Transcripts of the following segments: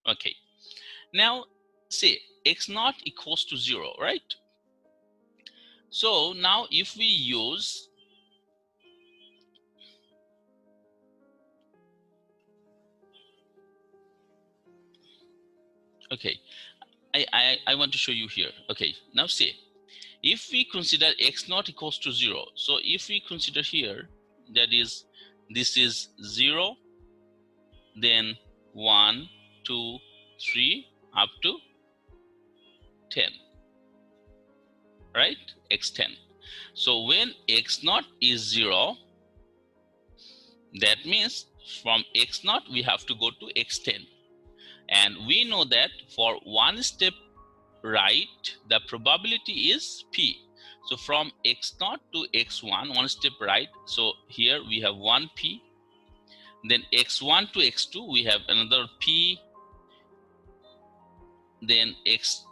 Okay, now say x naught equals to 0, right? So now if we use okay, I want to show you here. Okay, now say if we consider x naught equals to 0, so if we consider here, that is, this is 0, then 1, 2, 3 up to 10, right? x10. So when x naught is 0, that means from x naught we have to go to x10, and we know that for one step right the probability is p. So from x0 to x1, one step right, so here we have 1p, then x1 to x2 we have another p, then x2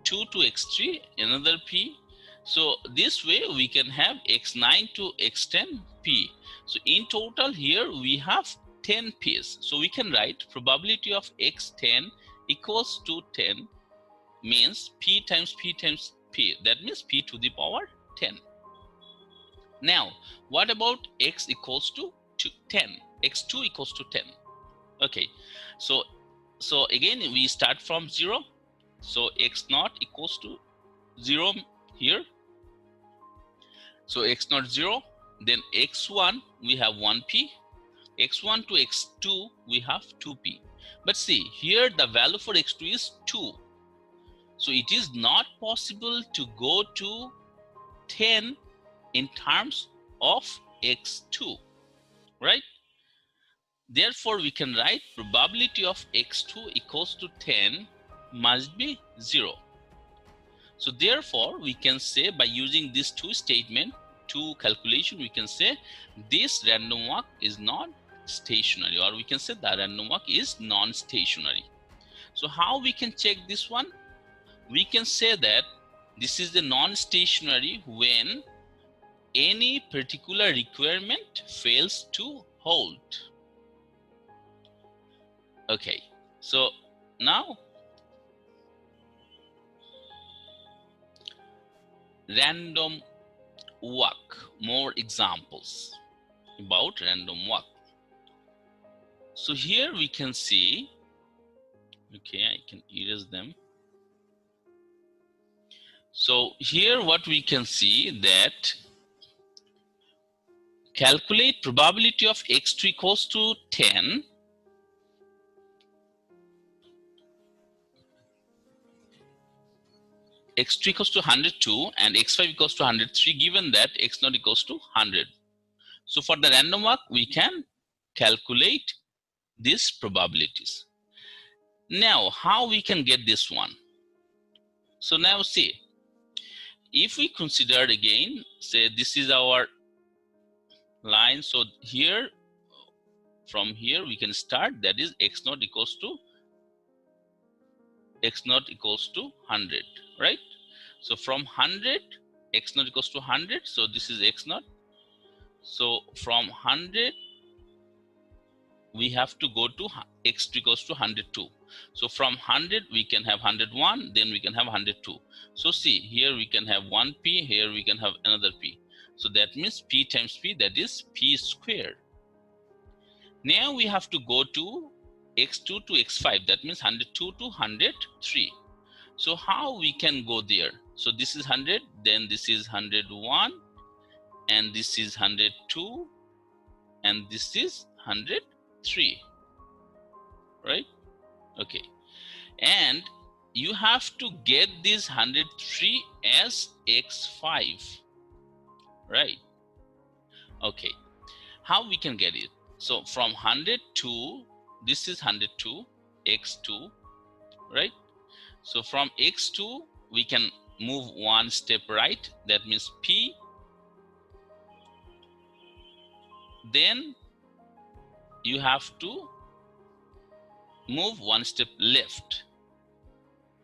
to x3 another p. So this way we can have x9 to x10 p. So in total here we have 10 p's. So we can write probability of x10 equals to 10 means p times p times p, that means p to the power 10. Now what about x equals to 10, x2 equals to 10? Okay, so again we start from 0, so x0 equals to 0 here, so x0 0, then x1 we have 1p, x1 to x2 we have 2p. But see here the value for x2 is 2, so it is not possible to go to 10 in terms of x2, right? Therefore we can write probability of x2 equals to 10 must be 0. So therefore we can say, by using these two statement, two calculation, we can say this random walk is not stationary, or we can say the random walk is non-stationary. So how we can check this one? We can say that this is the non-stationary when any particular requirement fails to hold. Okay, so now random walk, more examples about random walk. So here we can see, okay, I can erase them. So here what we can see, that calculate probability of x2 equals to 10 x2 equals to 102 and x5 equals to 103, given that x0 equals to 100. So for the random walk we can calculate these probabilities. Now how we can get this one? So now see, if we consider again, say this is our line, so here from here we can start, that is x0 equals to 100, right? So from 100 x0 equals to 100, so this is x0. So from 100 we have to go to x2 equals to 102. So from 100 we can have 101, then we can have 102. So see here we can have 1p, here we can have another p. So that means p times p, that is p squared. Now we have to go to x2 to x5, that means 102 to 103. So how we can go there? So this is 100, then this is 101, and this is 102, and this is 103, right? Okay, and you have to get this 103 as x5, right? Okay, how we can get it? So from 102, this is 102 x2, right? So from x2 we can move one step right, that means p, then you have to move one step left,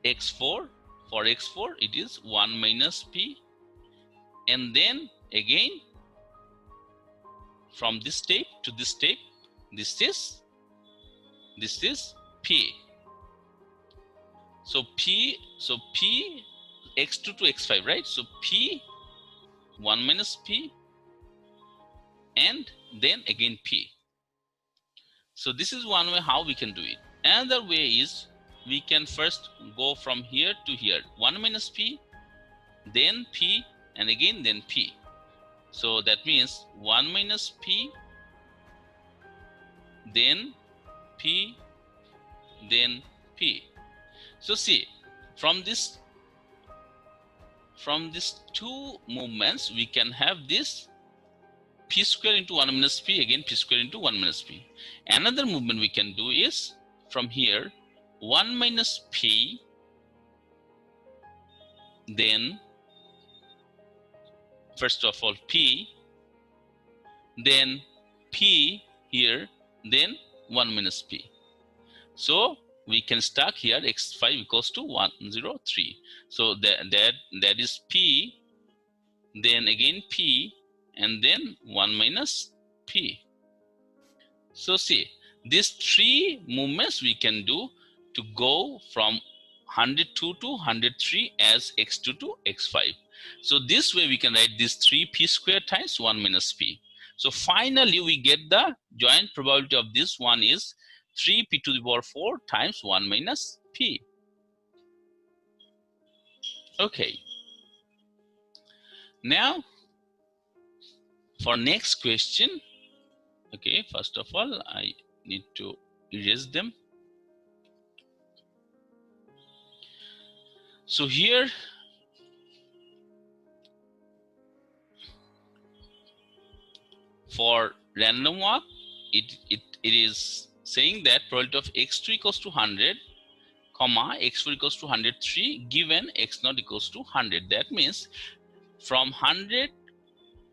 x4, for x4 it is 1 minus p, and then again from this step to this step, this is This is P. So P x2 to x5, right? So P 1 minus P and then again P. So this is one way how we can do it. Another way is we can first go from here to here. 1 minus P, then P, and again then P. So that means 1 minus P, then P, then P. So see, from these two movements, we can have this P square into 1 minus P, again P square into 1 minus P. Another movement we can do is from here 1 minus P, then first of all P, then P here, then 1 minus P. So we can start here x5 equals to 103. So that is P, then again P, and then 1 minus P. So see, these three movements we can do to go from 102 to 103 as x2 to x5. So this way we can write this 3p squared times 1 minus p. So finally we get the joint probability of this one is 3p to the power 4 times 1 minus p. Okay. Now for next question, okay, first of all I need to erase them. So here for random walk, it is saying that probability of x2 equals to 100, comma x4 equals to 103 given x0 equals to 100. That means from 100,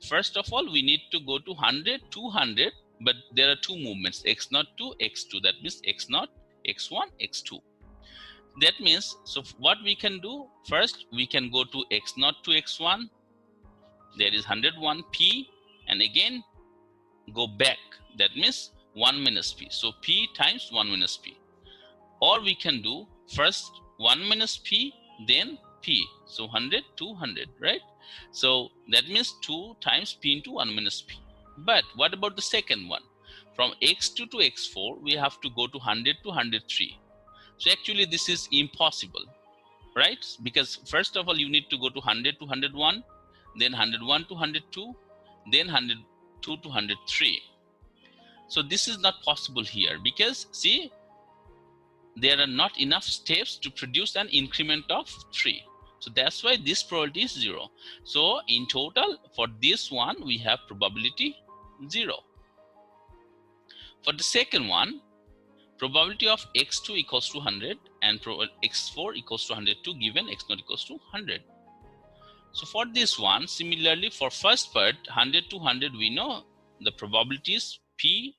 first of all we need to go to 100, 200, but there are two movements, x0 to x2. That means x0, x1, x2. That means, so what we can do, first we can go to x0 to x1, there is 101p, and again go back, that means 1 minus p. So p times 1 minus p. Or we can do first 1 minus p, then p. So 100, 200, right? So that means 2 times p into 1 minus p. But what about the second one? From x2 to x4, we have to go to 100 to 103. So actually this is impossible, right? Because first of all, you need to go to 100 to 101, then 101 to 102, then 102 to 103. So this is not possible here because see, there are not enough steps to produce an increment of 3. So that's why this probability is 0. So in total, for this one, we have probability 0. For the second one, probability of x2 equals to 100 and x4 equals to 102 given x0 equals to 100. So for this one, similarly for first part, 100 to 100, we know the probability is p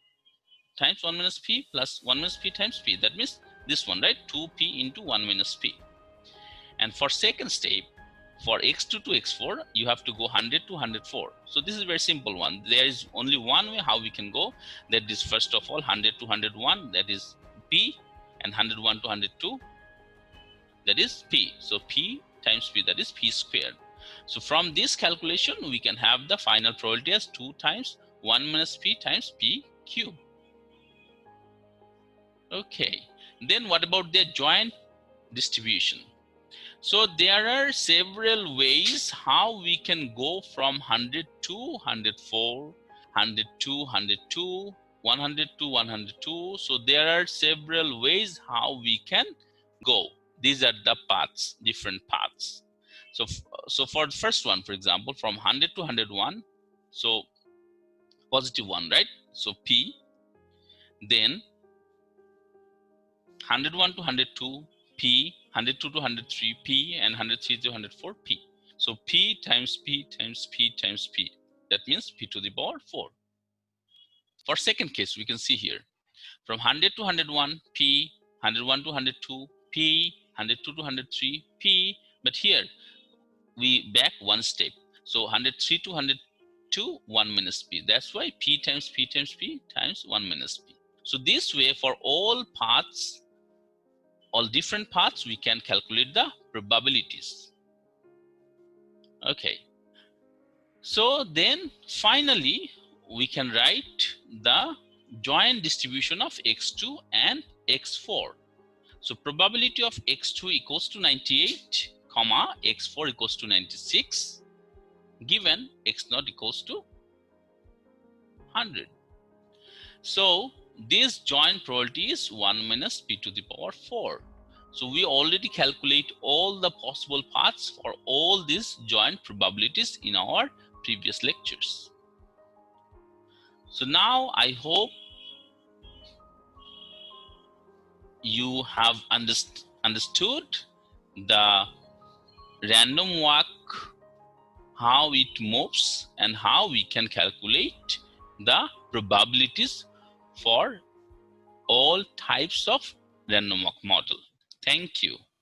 times 1 minus p plus 1 minus p times p. That means this one, right? 2p into 1 minus p. And for second step, for x2 to x4, you have to go 100 to 104. So this is a very simple one. There is only one way how we can go. That is first of all 100 to 101, that is p, and 101 to 102, that is p. So p times p, that is p squared. So from this calculation, we can have the final probability as 2 times 1 minus p times p cube. Okay. Then what about their joint distribution? So there are several ways how we can go from 100 to 104, 100 to 102, 100 to 102. So there are several ways how we can go. These are the paths, different paths. So for the first one, for example, from 100 to 101, so positive 1, right? So P, then 101 to 102, P, 102 to 103, P, and 103 to 104, P. So P times P times P times P. That means P to the power 4. For second case, we can see here. From 100 to 101, P, 101 to 102, P, 102 to 103, P. But here, we back one step. So 103 to 102, 1 minus P. That's why P times P times P times 1 minus P. So this way, for all paths, all different paths, we can calculate the probabilities. Okay. So then finally, we can write the joint distribution of x2 and x4. So probability of x2 equals to 98, comma, x4 equals to 96, given x0 equals to 100. So this joint probability is 1 minus p to the power 4. So we already calculate all the possible paths for all these joint probabilities in our previous lectures. So now I hope you have understood the random walk, how it moves, and how we can calculate the probabilities for all types of random walk model. Thank you.